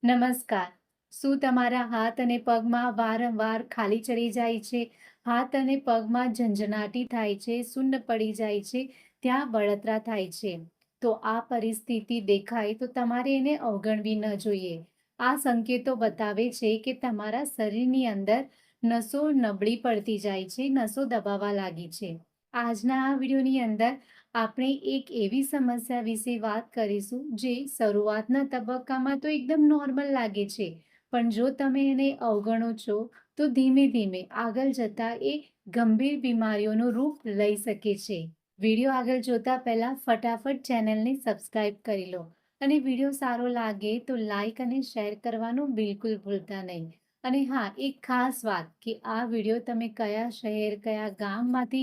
નમસ્કાર. શું તમારા હાથ અને પગમાં વારંવાર ખાલી ચડી જાય છે? હાથ અને પગમાં ઝંઝનાટી થાય છે, શૂન્ય પડી જાય છે, ત્યાં બળતરા થાય છે. તો આ પરિસ્થિતિ દેખાય તો તમારે એને અવગણવી ન જોઈએ. આ સંકેતો બતાવે છે કે તમારા શરીરની અંદર નસો નબળી પડતી જાય છે, નસો દબાવા લાગી છે. આજના આ વિડીયોની અંદર આપણે એક એવી સમસ્યા વિશે વાત કરીશું જે શરૂઆતના તબક્કામાં તો એકદમ નોર્મલ લાગે છે, પણ જો તમે એને અવગણો છો તો ધીમે ધીમે આગળ જતા એ ગંભીર બીમારીઓનું રૂપ લઈ શકે છે. વિડીયો આગળ જોતા પહેલા ફટાફટ ચેનલને સબસ્ક્રાઇબ કરી લો અને વિડીયો સારો લાગે તો લાઈક અને શેર કરવાનું બિલકુલ ભૂલતા નહીં. અને હા, એક ખાસ વાત કે આ વિડીયો તમે કયા શહેર, કયા ગામમાંથી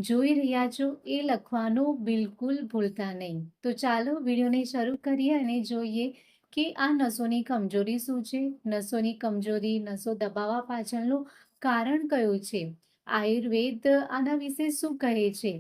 જોઈ રહ્યા છો એ લખવાનું બિલકુલ ભૂલતા નહીં. તો ચાલો વિડીયોને શરૂ કરીએ અને જોઈએ કે આ નસોની કમજોરી શું છે, નસોની કમજોરી, નસો દબાવવા પાછળનું કારણ કયું છે, આયુર્વેદ આના વિશે શું કહે છે,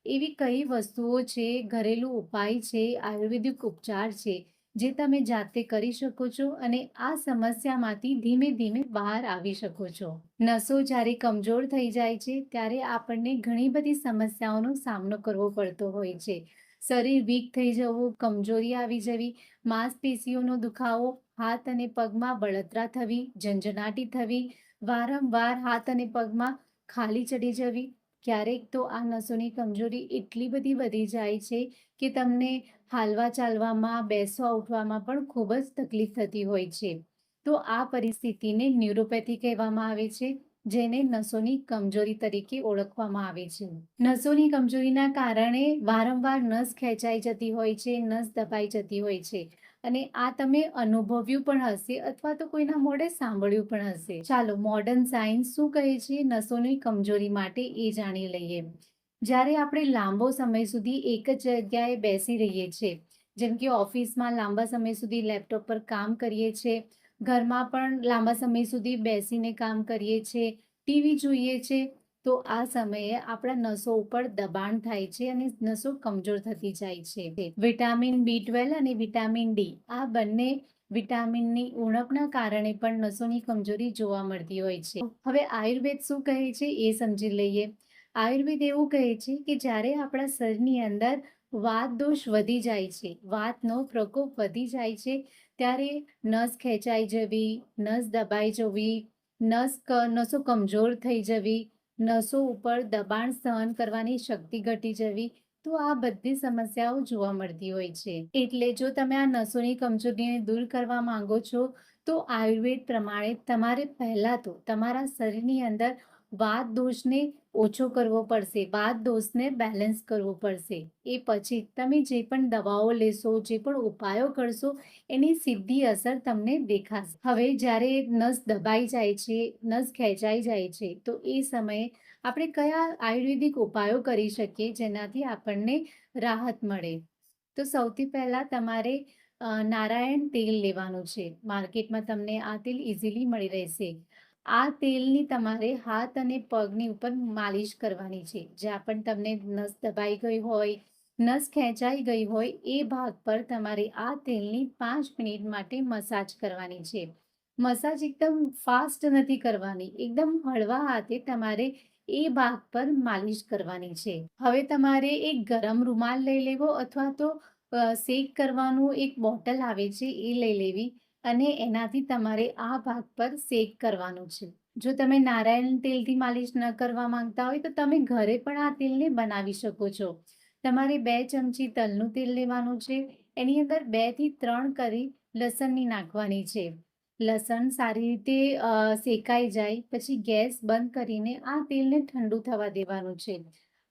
એવી કઈ વસ્તુઓ છે, ઘરેલું ઉપાય છે, આયુર્વેદિક ઉપચાર છે જે તમે જાતે કરી શકો છો અને આ સમસ્યામાંથી ધીમે ધીમે બહાર આવી શકો છો. નસો જ્યારે કમજોર થઈ જાય છે ત્યારે આપણને ઘણી બધી સમસ્યાઓનો સામનો કરવો પડતો હોય છે. શરીર વીક થઈ જવું, કમજોરી આવી જવી, માંસપેશીઓનો દુખાવો, હાથ અને પગમાં બળતરા થવી, ઝંઝનાટી થવી, વારંવાર હાથ અને પગમાં ખાલી ચડી જવી. ક્યારેક તો આ નસોની કમજોરી એટલી બધી વધી જાય છે કે તમને હાલવા ચાલવામાં, બેસવા ઉઠવામાં પણ ખૂબ જ તકલીફ થતી હોય છે. તો આ પરિસ્થિતિને ન્યુરોપેથી કહેવામાં આવે છે, જેને નસોની કમજોરી તરીકે ઓળખવામાં આવે છે. નસોની કમજોરીના કારણે વારંવાર નસ ખેંચાઈ જતી હોય છે, નસ દબાઈ જતી હોય છે. અને આ તમે અનુભવ્યું પણ હશે અથવા તો કોઈના મોઢે સાંભળ્યું પણ હશે. ચાલો મોડર્ન સાયન્સ શું કહે છે નસોની કમજોરી માટે એ જાણી લઈએ. જ્યારે આપણે લાંબો સમય સુધી એક જ જગ્યાએ બેસી રહીએ છીએ, જેમ કે ઓફિસમાં લાંબા સમય સુધી લેપટોપ પર કામ કરીએ છીએ, ઘરમાં પણ લાંબા સમય સુધી બેસીને કામ કરીએ છીએ, ટીવી જોઈએ છે, તો આ સમયે આપણા નસો ઉપર દબાણ થાય છે અને નસો કમજોર થતી જાય છે. વિટામિન B12 અને વિટામિન ડી આ બંને વિટામિનની ઉણપના કારણે પણ નસોની કમજોરી જોવા મળતી હોય છે. હવે આયુર્વેદ શું કહે છે એ સમજી લઈએ. આયુર્વેદ એવું કહે છે કે જ્યારે આપણા શરીરની અંદર વાત દોષ વધી જાય છે, વાતનો પ્રકોપ વધી જાય છે, ત્યારે નસ ખેંચાઈ જવી, નસ દબાઈ જવી, નસો કમજોર થઈ જવી, નસો ઉપર દબાણ સહન કરવાની શક્તિ ઘટી જવી, તો આ બધી સમસ્યાઓ જોવા મળતી હોય છે. એટલે જો તમે આ નસોની કમજોરીને દૂર કરવા માંગો છો તો આયુર્વેદ પ્રમાણે તમારે પહેલા તો તમારા શરીરની અંદર વાત દોષને ઓછો કરવો પડશે, વાત દોષને બેલેન્સ કરવો પડશે. એ પછી તમે જે પણ દવાઓ લેશો, જે પણ ઉપાયો કરશો, એની સીધી અસર તમને દેખાશે. હવે જ્યારે નસ દબાઈ જાય છે, નસ ખેંચાઈ જાય છે, તો એ સમયે આપણે કયા આયુર્વેદિક ઉપાયો કરી શકીએ જેનાથી આપણને રાહત મળે. તો સૌથી પહેલા તમારે નારાયણ તેલ લેવાનું છે. માર્કેટમાં તમને આ તેલ ઇઝીલી મળી રહેશે. આ તેલની તમારે હાથ અને પગની ઉપર માલિશ કરવાની છે. જ્યાં પણ તમને નસ દબાઈ ગઈ હોય, નસ ખેંચાઈ ગઈ હોય એ ભાગ પર તમારે આ તેલની 5 મિનિટ માટે મસાજ કરવાની છે. મસાજ એકદમ ફાસ્ટ નથી કરવાની, એકદમ હળવા હાથે તમારે એ ભાગ પર માલિશ કરવાની છે. હવે તમારે એક ગરમ રૂમાલ લઈ લેવો અથવા તો શેક કરવાનું એક બોટલ આવે છે એ લઈ લેવી અને એનાથી તમારે આ ભાગ પર શેક કરવાનું છે. જો તમે નારાયણ તેલથી માલિશ ન કરવા માંગતા હોય તો તમે ઘરે પણ આ તેલને બનાવી શકો છો. તમારે 2 ચમચી તલનું તેલ લેવાનું છે. એની અંદર 2 થી 3 કરી લસણની નાખવાની છે. લસણ સારી રીતે શેકાઈ જાય પછી ગેસ બંધ કરીને આ તેલને ઠંડુ થવા દેવાનું છે.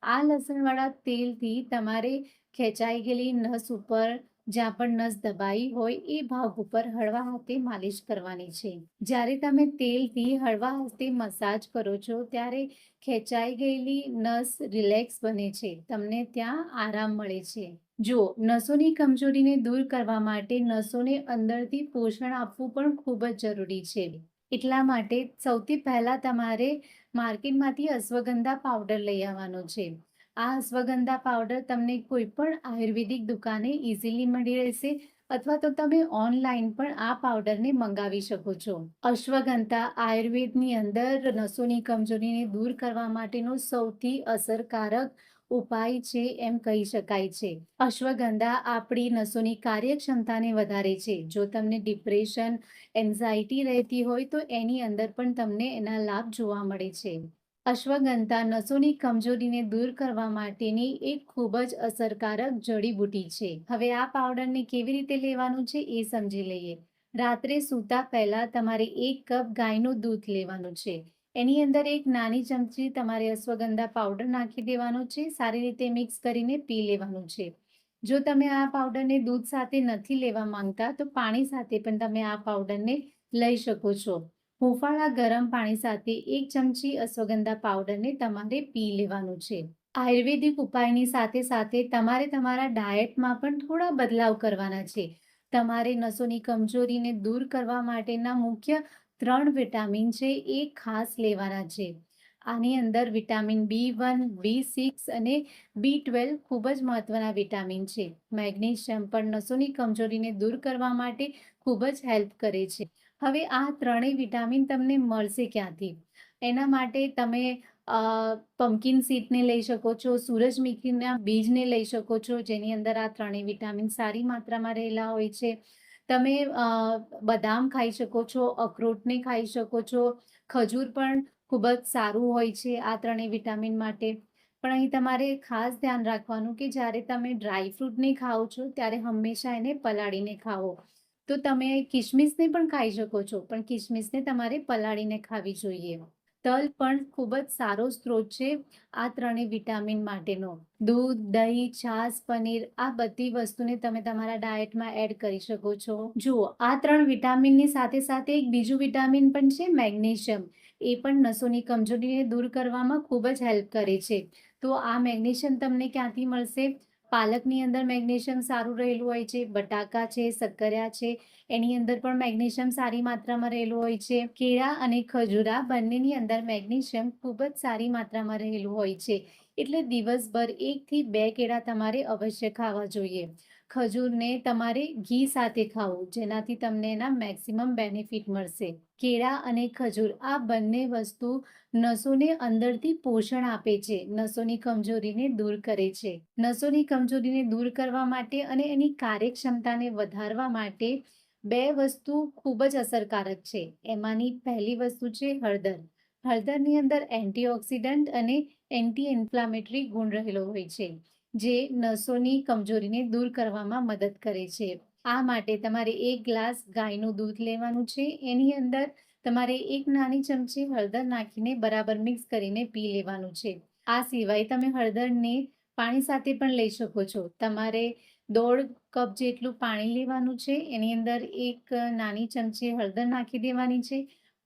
આ લસણવાળા તેલથી તમારે ખેંચાઈ ગયેલી નસ ઉપર, જ્યાં પણ નસ દબાઈ હોય એ ભાગ ઉપર હળવા હાથે માલિશ કરવાની છે. જ્યારે તમે તેલથી હળવા હાથે મસાજ કરો છો ત્યારે ખેંચાઈ ગયેલી નસ રિલેક્સ બને છે, તમને ત્યાં આરામ મળે છે. જો નસોની કમજોરીને દૂર કરવા માટે નસોને અંદરથી પોષણ આપવું પણ ખૂબ જ જરૂરી છે. એટલા માટે સૌથી પહેલા તમારે માર્કેટમાંથી અશ્વગંધા પાવડર લઈ આવવાનો છે. આ અશ્વગંધા પાવડર તમને કોઈ પણ આયુર્વેદિક દુકાને ઇઝીલી મળી રહેશે અથવા તો તમે ઓનલાઈન પણ આ પાવડરને મંગાવી શકો છો. અશ્વગંધા આયુર્વેદની અંદર નસોની કમજોરીને દૂર કરવા માટેનો સૌથી અસરકારક ઉપાય છે એમ કહી શકાય છે. અશ્વગંધા આપણી નસોની કાર્યક્ષમતાને વધારે છે. જો તમને ડિપ્રેશન, એન્ઝાયટી રહેતી હોય તો એની અંદર પણ તમને એના લાભ જોવા મળે છે. અશ્વગંધા નસોની કમજોરીને દૂર કરવા માટેની એક ખૂબ જ અસરકારક જડીબુટી છે. હવે આ પાવડરને કેવી રીતે લેવાનું છે એ સમજી લઈએ. રાત્રે સૂતા પહેલા તમારે 1 કપ ગાયનું દૂધ લેવાનું છે. એની અંદર એક નાની ચમચી તમારે અશ્વગંધા પાવડર નાખી દેવાનો છે. સારી રીતે મિક્સ કરીને પી લેવાનું છે. જો તમે આ પાવડરને દૂધ સાથે નથી લેવા માંગતા તો પાણી સાથે પણ તમે આ પાવડરને લઈ શકો છો. હુંફાળા ગરમ પાણી સાથે 1 ચમચી અશ્વગંધા પાવડરને તમારે પી લેવાનું છે. આયુર્વેદિક ઉપાયની સાથે સાથે તમારે તમારા ડાયટમાં પણ થોડા બદલાવ કરવાના છે. તમારે નસોની કમજોરીને દૂર કરવા માટેના મુખ્ય 3 વિટામિન છે એ ખાસ લેવાના છે. આની અંદર વિટામિન B1, B6 અને B12 ખૂબ જ મહત્વના વિટામિન છે. મેગ્નેશિયમ પણ નસોની કમજોરીને દૂર કરવા માટે ખૂબ જ હેલ્પ કરે છે. હવે આ ત્રણેય વિટામિન તમને મળશે ક્યાંથી? એના માટે તમે પમ્પકિન સીડને લઈ શકો છો, સૂરજમુખીના બીજને લઈ શકો છો, જેની અંદર આ ત્રણેય વિટામિન સારી માત્રામાં રહેલા હોય છે. તમે બદામ ખાઈ શકો છો, અખરોટને ખાઈ શકો છો, ખજૂર પણ ખૂબ જ સારું હોય છે આ ત્રણેય વિટામિન માટે. પણ અહીં તમારે ખાસ ધ્યાન રાખવાનું કે જ્યારે તમે ડ્રાય ફ્રૂટને ખાઓ છો ત્યારે હંમેશા એને પલાળીને ખાઓ. તો તમે કિશમિશને પણ ખાઈ શકો છો, પણ કિશમિશને તમારે પલાળીને ખાવી જોઈએ. તલ પણ ખૂબ જ સારો સ્ત્રોત છે આ ત્રણેય વિટામિન માટેનો. દૂધ, દહીં, છાશ, પનીર આ બધી વસ્તુને તમે તમારા ડાયટમાં એડ કરી શકો છો. જુઓ, આ 3 વિટામિનની સાથે સાથે એક બીજું વિટામિન પણ છે મેગ્નેશિયમ. એ પણ નસોની કમજોરીને દૂર કરવામાં ખૂબ જ હેલ્પ કરે છે. તો આ મેગ્નેશિયમ તમને ક્યાંથી મળશે? પાલકની અંદર મેગ્નેશિયમ સારું રહેલું હોય છે, બટાકા છે, શક્કરિયા છે, એની અંદર પણ મેગ્નેશિયમ સારી માત્રામાં રહેલું હોય છે. કેળા અને ખજૂર આ બંનેની અંદર મેગ્નેશિયમ ખૂબ જ સારી માત્રામાં રહેલું હોય છે. એટલે દિવસભર 1 થી 2 કેળા તમારે અવશ્ય ખાવા જોઈએ. ખજૂરને તમારે ઘી સાથે ખાવું, જેનાથી તમને એના મેક્સિમમ બેનિફિટ મળશે. કેળા અને ખજૂર આ બંને વસ્તુ નસોને અંદરથી પોષણ આપે છે, નસોની કમજોરીને દૂર કરે છે. નસોની કમજોરીને દૂર કરવા માટે અને એની કાર્યક્ષમતાને વધારવા માટે 2 વસ્તુ ખૂબ જ અસરકારક છે. એમાંની પહેલી વસ્તુ છે હળદર. હળદરની અંદર એન્ટીઓક્સિડન્ટ અને એન્ટી ઇન્ફ્લામેટરી ગુણ રહેલો હોય છે, જે નસોની કમજોરીને દૂર કરવામાં મદદ કરે છે. આ માટે તમારે 1 ગ્લાસ ગાયનું દૂધ લેવાનું છે. એની અંદર તમારે 1 નાની ચમચી હળદર નાખીને બરાબર મિક્સ કરીને પી લેવાનું છે. આ સિવાય તમે હળદરને પાણી સાથે પણ લઈ શકો છો. તમારે 1.5 કપ જેટલું પાણી લેવાનું છે. એની અંદર 1 નાની ચમચી હળદર નાખી દેવાની છે.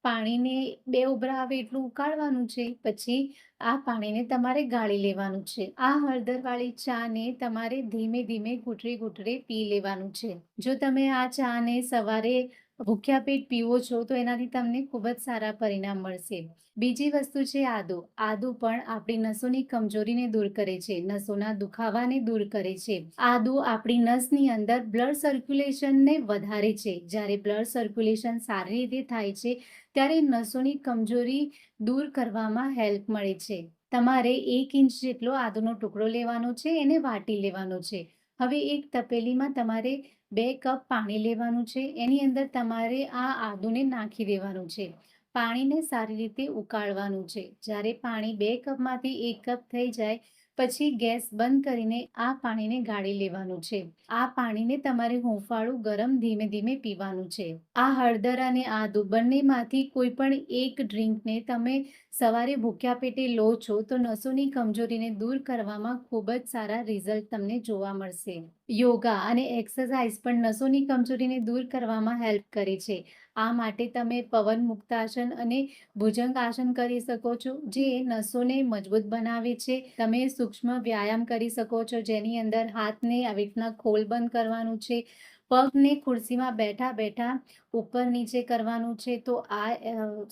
પાણીને 2 ઉભરા આવે એટલું ઉકાળવાનું છે. પછી આ પાણીને તમારે ગાળી લેવાનું છે. આ હળદરવાળી ચાને તમારે ધીમે ધીમે ઘૂંટડે ઘૂંટડે પી લેવાનું છે. જો તમે આ ચાને સવારે ભૂખ્યા પેટ પીવો છો તો એનાથી તમને ખૂબ જ સારા પરિણામ મળશે. બીજી વસ્તુ છે આદુ. આદુ પણ આપણી નસોની કમજોરીને દૂર કરે છે, નસોના દુખાવાને દૂર કરે છે. આદુ આપણી નસની અંદર બ્લડ સર્ક્યુલેશનને વધારે છે. જ્યારે બ્લડ સર્ક્યુલેશન સારી રીતે થાય છે ત્યારે નસોની કમજોરી દૂર કરવામાં હેલ્પ મળે છે. તમારે 1 ઇંચ જેટલો આદુનો ટુકડો લેવાનો છે, એને વાટી લેવાનો છે. હવે એક તપેલીમાં તમારે 2 કપ પાણી લેવાનું છે. એની અંદર તમારે આ આદુને નાખી દેવાનું છે. પાણીને સારી રીતે ઉકાળવાનું છે. જ્યારે પાણી 2 કપમાંથી 1 કપ થઈ જાય પછી ગેસ બંધ કરીને આ પાણીને ગાળી લેવાનું છે. આ પાણીને તમારે હુંફાળું ગરમ ધીમે ધીમે પીવાનું છે. આ હળદર અને આદુ બંનેમાંથી કોઈ પણ એક ડ્રિંકને તમે સવારે ભૂખ્યા પેટે લો છો તો નસોની કમજોરીને દૂર કરવામાં ખૂબ જ સારા રિઝલ્ટ તમને જોવા મળશે. યોગા અને એક્સરસાઇઝ પણ નસોની કમજોરીને દૂર કરવામાં હેલ્પ કરે છે. આ માટે તમે પવન મુક્તાસન અને ભુજંગ આસન કરી શકો છો, જે નસોને મજબૂત બનાવે છે. તમે સૂક્ષ્મ વ્યાયામ કરી શકો છો, જેની અંદર હાથને આવી રીતના ખોલ બંધ કરવાનું છે, પગને ખુરશીમાં બેઠા બેઠા ઉપર નીચે કરવાનું છે. તો આ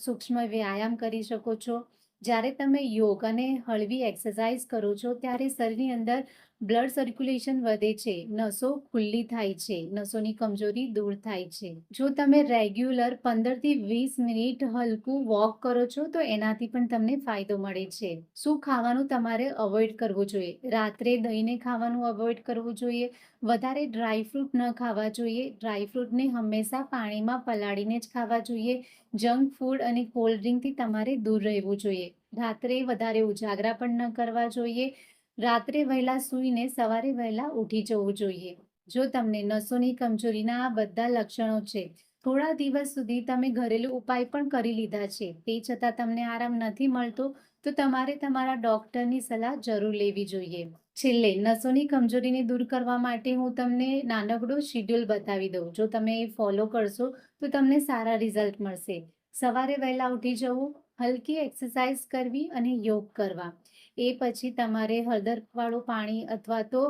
સૂક્ષ્મ વ્યાયામ કરી શકો છો. જ્યારે તમે યોગ અને હળવી એક્સરસાઇઝ કરો છો ત્યારે શરીરની અંદર બ્લડ સર્ક્યુલેશન વધે છે, નસો ખુલ્લી થાય છે, નસોની કમજોરી દૂર થાય છે. જો તમે રેગ્યુલર 15 થી 20 મિનિટ હલકું વોક કરો છો તો એનાથી પણ તમને ફાયદો મળે છે. શું ખાવાનું તમારે અવોઇડ કરવું જોઈએ? રાત્રે દહીંને ખાવાનું અવોઇડ કરવું જોઈએ. વધારે ડ્રાયફ્રૂટ ન ખાવા જોઈએ. ડ્રાયફ્રૂટને હંમેશા પાણીમાં પલાળીને જ ખાવા જોઈએ. જંક ફૂડ અને કોલ્ડ ડ્રિંકથી તમારે દૂર રહેવું જોઈએ. રાત્રે વધારે ઉજાગરા પણ ન કરવા જોઈએ. રાત્રે વહેલા સૂઈને સવારે વહેલા ઉઠી જવું જોઈએ. જો તમને નસોની કમજોરીના આ બધા લક્ષણો છે, થોડા દિવસ સુધી તમે ઘરેલું ઉપાય પણ કરી લીધા છે, તે છતાં તમને આરામ નથી મળતો, તો તમારે તમારા ડૉક્ટરની સલાહ જરૂર લેવી જોઈએ. છેલ્લે નસોની કમજોરીને દૂર કરવા માટે હું તમને નાનકડો શિડ્યુલ બતાવી દઉં. જો તમે એ ફોલો કરશો તો તમને સારા રિઝલ્ટ મળશે. સવારે વહેલા ઉઠી જવું, હલકી એક્સરસાઇઝ કરવી અને યોગ કરવા. એ પછી તમારે હળદરવાળું પાણી અથવા તો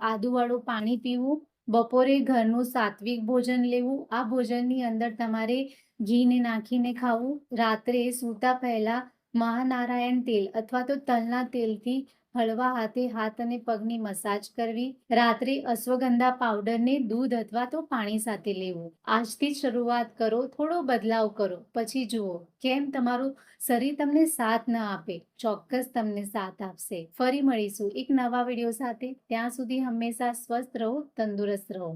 આદુવાળું પાણી પીવું. બપોરે ઘરનું સાત્વિક ભોજન લેવું. આ ભોજનની અંદર તમારે ઘીને નાખીને ખાવું. રાત્રે સૂતા પહેલા મહાનારાયણ તેલ અથવા તો તલના તેલથી હળવા હાથે હાથ અને પગની મસાજ કરવી. રાત્રે અશ્વગંધા પાવડરને દૂધ અથવા તો પાણી સાથે લેવું. આજથી જ શરૂઆત કરો, થોડો બદલાવ કરો, પછી જુઓ કેમ તમારું શરીર તમને સાથ ન આપે. ચોક્કસ તમને સાથ આપશે. ફરી મળીશું એક નવા વિડીયો સાથે. ત્યાં સુધી હંમેશા સ્વસ્થ રહો, તંદુરસ્ત રહો.